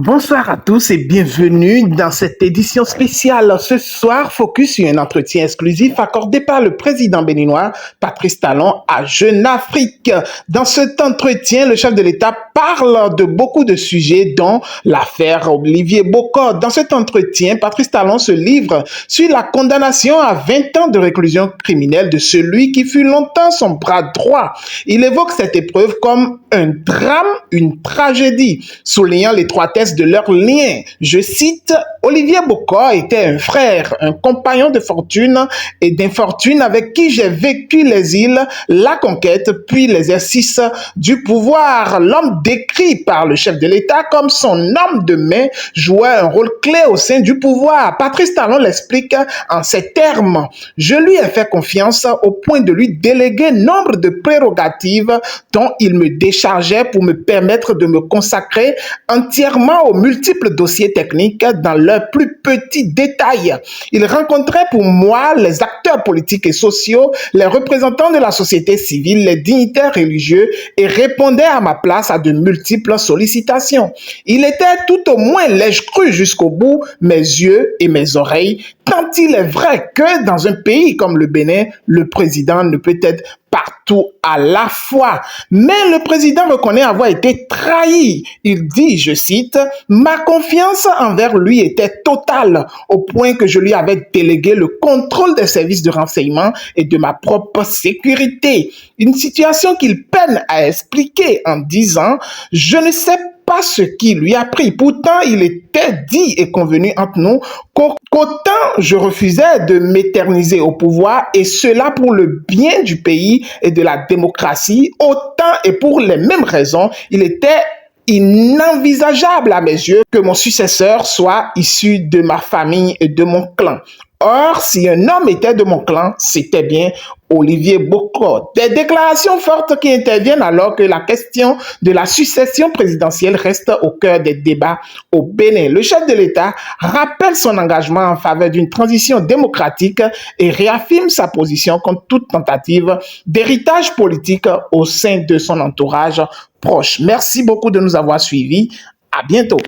Bonsoir à tous et bienvenue dans cette édition spéciale. Ce soir, focus sur un entretien exclusif accordé par le président béninois Patrice Talon à Jeune Afrique. Dans cet entretien, le chef de l'État parle de beaucoup de sujets dont l'affaire Olivier Bokor. Dans cet entretien, Patrice Talon se livre sur la condamnation à 20 ans de réclusion criminelle de celui qui fut longtemps son bras droit. Il évoque cette épreuve comme un drame, une tragédie, soulignant l'étroitesse de leurs liens. Je cite, Olivier Bokor était un frère, un compagnon de fortune et d'infortune avec qui j'ai vécu les îles, la conquête, puis l'exercice du pouvoir. L'homme décrit par le chef de l'État comme son homme de main jouait un rôle clé au sein du pouvoir. Patrice Talon l'explique en ces termes. Je lui ai fait confiance au point de lui déléguer nombre de prérogatives dont il me déchargeait pour me permettre de me consacrer entièrement aux multiples dossiers techniques dans leurs plus petits détails. Il rencontrait pour moi les acteurs politiques et sociaux, les représentants de la société civile, les dignitaires religieux et répondait à ma place à de multiples sollicitations. Il était tout au moins lèche-cru jusqu'au bout, mes yeux et mes oreilles, tant il est vrai que dans un pays comme le Bénin, le président ne peut être partout à la fois. Mais le président reconnaît avoir été trahi. Il dit, je cite, « Ma confiance envers lui était totale, au point que je lui avais délégué le contrôle des services de renseignement et de ma propre sécurité. » Une situation qu'il peine à expliquer en disant, « Je ne sais pas ce qui lui a pris. Pourtant, il était dit et convenu entre nous qu'autant je refusais de m'éterniser au pouvoir, et cela pour le bien du pays et de la démocratie, autant et pour les mêmes raisons, il était inenvisageable à mes yeux que mon successeur soit issu de ma famille et de mon clan. Or, si un homme était de mon clan, c'était bien Olivier Bokor. Des déclarations fortes qui interviennent alors que la question de la succession présidentielle reste au cœur des débats au Bénin. Le chef de l'État rappelle son engagement en faveur d'une transition démocratique et réaffirme sa position contre toute tentative d'héritage politique au sein de son entourage proche. Merci beaucoup de nous avoir suivis. À bientôt.